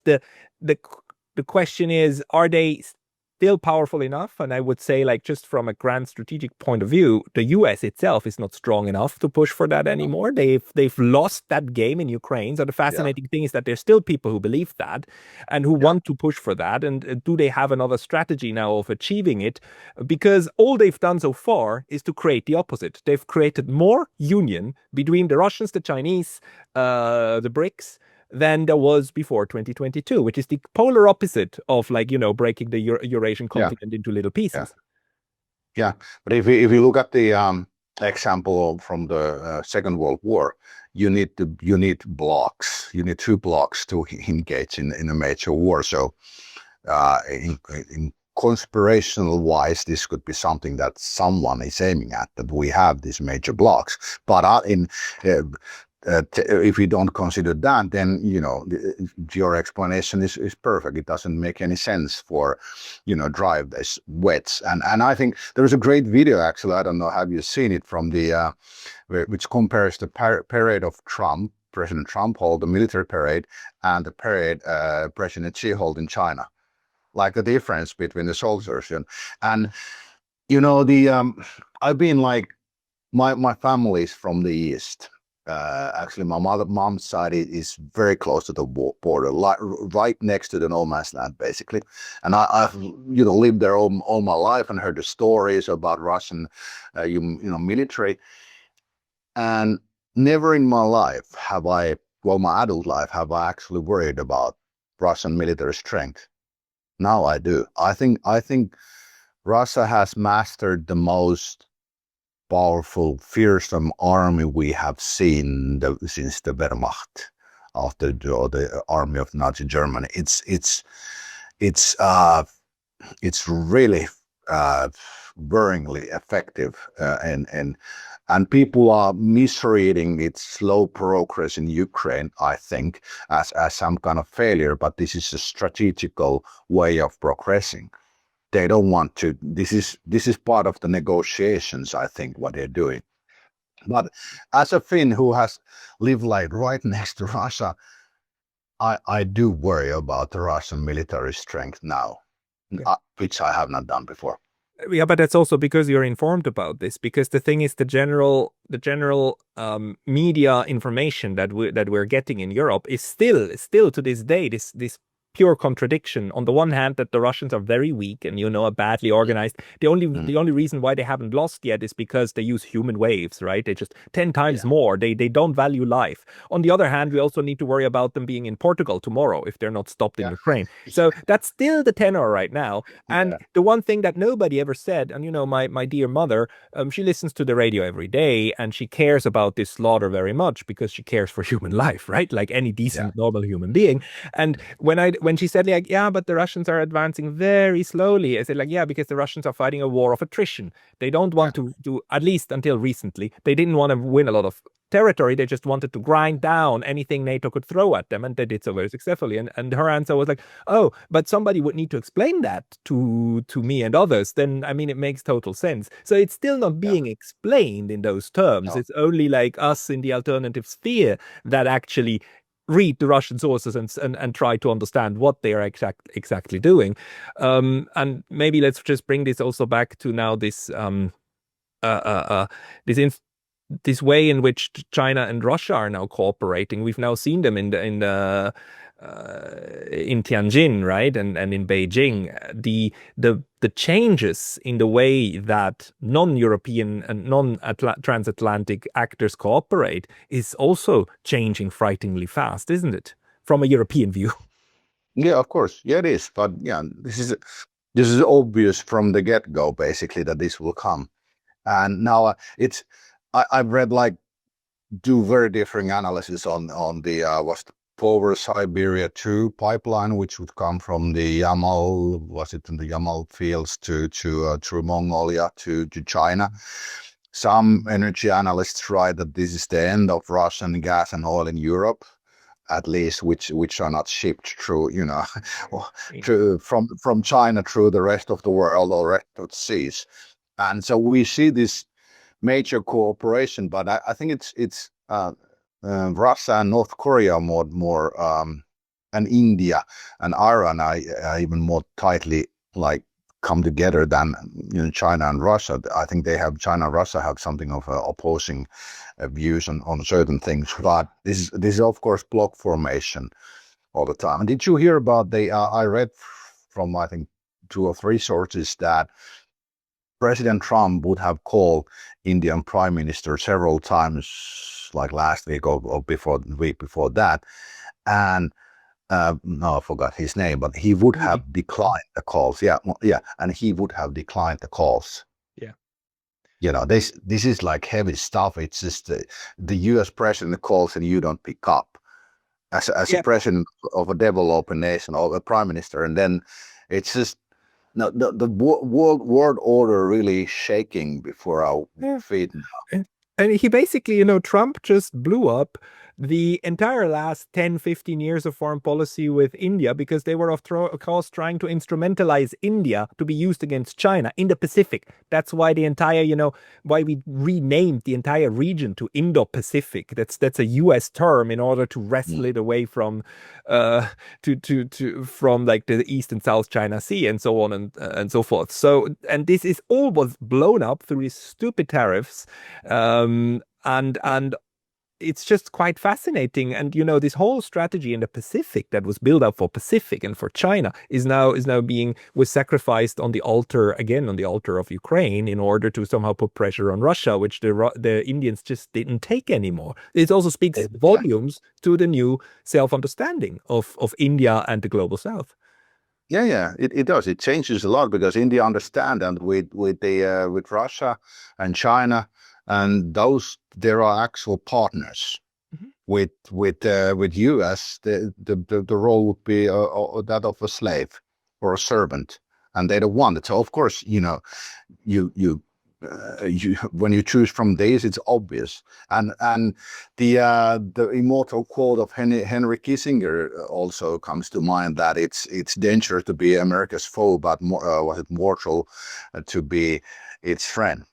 the the question is, are they still powerful enough? And I would say, like, just from a grand strategic point of view, the US itself is not strong enough to push for that No. anymore. They've lost that game in Ukraine. So the Yeah. fascinating thing is that there's still people who believe that and who Yeah. want to push for that. And do they have another strategy now of achieving it? Because all they've done so far is to create the opposite. They've created more union between the Russians, the Chinese, the BRICS, than there was before 2022, which is the polar opposite of, like, breaking the Eurasian Yeah. continent into little Yeah. pieces. Yeah. But if you look at the example from the Second World War, you need blocks. You need two blocks to engage in a major war. So in conspirational wise, this could be something that someone is aiming at, that we have these major blocks. But if we don't consider that, then your explanation is perfect. It doesn't make any sense for drive this wedge. And I think there is a great video, actually. I don't know, have you seen it, from the which compares the parade of President Trump hold, the military parade, and the parade President Xi hold in China, like the difference between the soldiers. And the I've been like, my family is from the east. Actually, my mom's side is very close to the border, right next to the no man's land, basically. And I've lived there all my life and heard the stories about Russian military. And never in my life have I, well, my adult life, have I actually worried about Russian military strength. Now I do. I think Russia has mastered the most powerful, fearsome army we have seen since the Wehrmacht, after the army of Nazi Germany. It's really worryingly effective, and people are misreading its slow progress in Ukraine, I think, as some kind of failure. But this is a strategical way of progressing. They don't want to. This is part of the negotiations, I think, what they're doing. But as a Finn who has lived like right next to Russia, I do worry about the Russian military strength now, Yeah. which I have not done before. Yeah, but that's also because you're informed about this. Because the thing is, the general media information that we're getting in Europe is still to this day this pure contradiction. On the one hand, that the Russians are very weak and are badly organized. The only Mm. the only reason why they haven't lost yet is because they use human waves, right? They just 10 times Yeah, more. They don't value life. On the other hand, we also need to worry about them being in Portugal tomorrow if they're not stopped in yeah, Ukraine. So that's still the tenor right now. And yeah, the one thing that nobody ever said, and my dear mother, she listens to the radio every day, and she cares about this slaughter very much because she cares for human life, right? Like any yeah, decent, normal human being. And when she said, like, yeah, but the Russians are advancing very slowly, I said, like, yeah, because the Russians are fighting a war of attrition. They don't yeah, want to do, at least until recently, they didn't want to win a lot of territory. They just wanted to grind down anything NATO could throw at them, and they did so very successfully. And her answer was like, oh, but somebody would need to explain that to me and others. Then, I mean, it makes total sense. So it's still not yeah. being explained in those terms. No, It's only like us in the alternative sphere that actually read the Russian sources and try to understand what they are exactly doing. And maybe let's just bring this also back to now uh, uh, uh, this this way in which China and Russia are now cooperating. We've now seen them in Tianjin, right, and in Beijing. The changes in the way that non-European and non-transatlantic actors cooperate is also changing frighteningly fast, isn't it? From a European view. yeah, of course, yeah, it is. But yeah, this is obvious from the get-go, basically, that this will come. And now I've read like do very differing analysis on the was the Power Siberia 2 pipeline, which would come from the Yamal, was it in the Yamal fields to through Mongolia to China. Some energy analysts write that this is the end of Russian gas and oil in Europe, at least, which are not shipped through, through from China through the rest of the world or rest of the seas. And so we see this major cooperation, but I think it's Russia and North Korea more and India and Iran are even more tightly like come together than China and Russia. I think China and Russia have something of opposing views on certain things. But this is of course bloc formation all the time. And did you hear about I read from I think 2 or 3 sources that President Trump would have called Indian Prime Minister several times, like last week or before the week before that, and no, I forgot his name, but he would have declined the calls. Yeah, and he would have declined the calls. Yeah. This is like heavy stuff. It's just the U.S. president calls and you don't pick up as a president of a developing nation or a prime minister, and then it's just the world order really shaking before our feet now. And he basically, Trump just blew up the entire last 10, 15 years of foreign policy with India because they were, of course, trying to instrumentalize India to be used against China in the Pacific. That's why the entire, why we renamed the entire region to Indo-Pacific. That's a US term in order to wrestle it away from from like the East and South China Sea and so on and so forth. So, and this is all was blown up through these stupid tariffs. And it's just quite fascinating. And this whole strategy in the Pacific that was built up for Pacific and for China was sacrificed on the altar of Ukraine in order to somehow put pressure on Russia, which the Indians just didn't take anymore. It also speaks volumes to the new self-understanding of India and the global South. Yeah, it does. It changes a lot because India understand, and with Russia and China. And there are actual partners. With US, the role would be that of a slave or a servant, and they don't want it. So of course, you when you choose from these, it's obvious. And the immortal quote of Henry Kissinger also comes to mind that it's dangerous to be America's foe, but was it mortal to be its friend.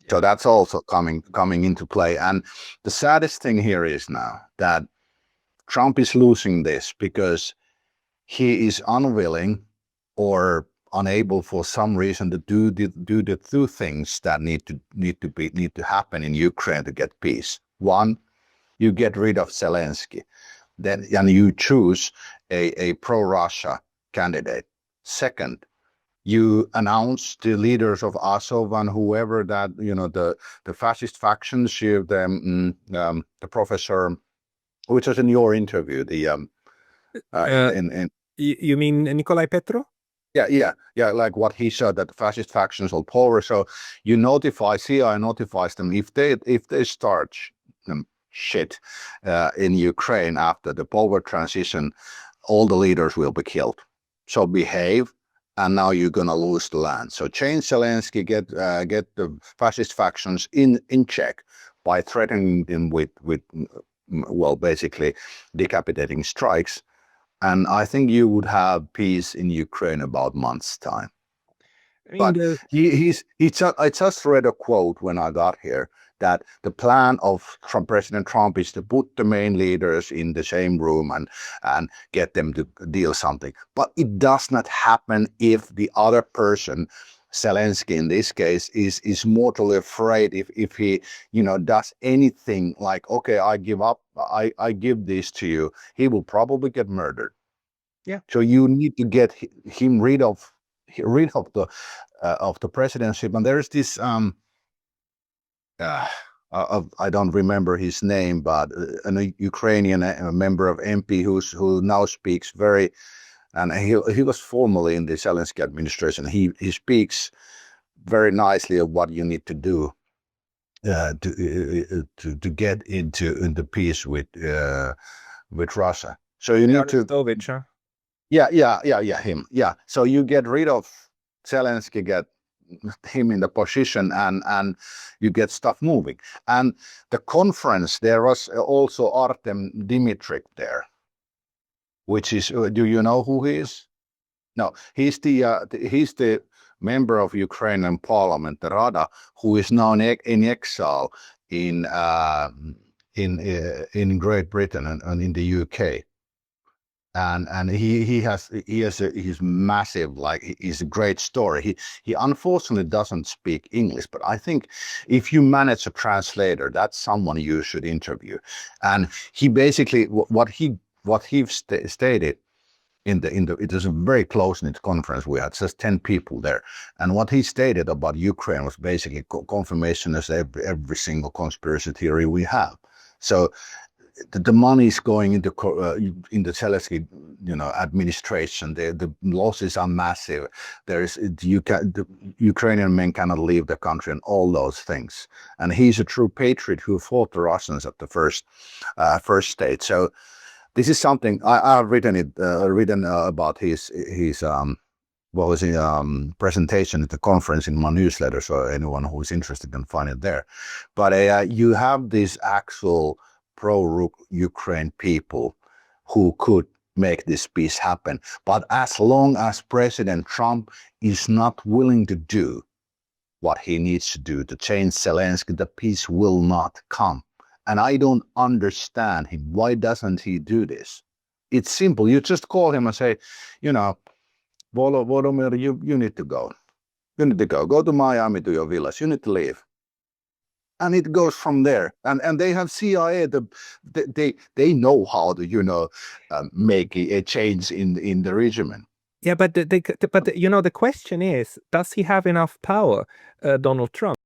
So that's also coming into play. And the saddest thing here is now that Trump is losing this because he is unwilling or unable for some reason to do the 2 things that need to happen in Ukraine to get peace. One, you get rid of Zelensky, and you choose a pro-Russia candidate. Second, you announce the leaders of Azov and whoever that the fascist factions. The professor, which was in your interview, you mean Nikolai Petro? Yeah. Like what he said, that the fascist factions hold power. So you CIA notifies them if they start shit in Ukraine after the power transition, all the leaders will be killed. So behave. And now you're gonna lose the land. So change Zelensky, get the fascist factions in check by threatening them with basically decapitating strikes. And I think you would have peace in Ukraine about months' time. But I just read a quote when I got here that the plan from President Trump is to put the main leaders in the same room and get them to deal something. But it does not happen if the other person, Zelensky in this case, is mortally afraid if he does anything like, okay, I give up, I give this to you, he will probably get murdered. Yeah. So you need to get him rid of the presidency. And there's this I don't remember his name, but a Ukrainian member of MP who now speaks and he was formerly in the Zelensky administration. He speaks very nicely of what you need to do to get into peace with Russia. So you need to. Yeah, him. Yeah. So you get rid of Zelensky, get him in the position, and you get stuff moving. And the conference, there was also Artem Dmitriev there, which is, do you know who he is? No, he's the member of Ukrainian parliament, the Rada, who is now in exile in Great Britain and in the UK. and he's massive, like he's a great story. He unfortunately doesn't speak English, but I think if you manage a translator, that's someone you should interview. And he basically what he stated in the it was a very close-knit conference. We had just 10 people there, and what he stated about Ukraine was basically confirmation as every single conspiracy theory we have. So the money is going into in the Zelensky, administration. The losses are massive. The Ukrainian men cannot leave the country, and all those things. And he's a true patriot who fought the Russians at the first stage. So this is something I've written about his presentation at the conference in my newsletter. So anyone who is interested can find it there. But you have these actual pro-Ukraine people who could make this peace happen. But as long as President Trump is not willing to do what he needs to do to change Zelensky, the peace will not come. And I don't understand him. Why doesn't he do this? It's simple. You just call him and say, Volodymyr, you need to go. You need to go. Go to Miami, to your village. You need to leave. And it goes from there. And they have CIA. They know how to make a change in the regime. Yeah, but the question is, does he have enough power, Donald Trump?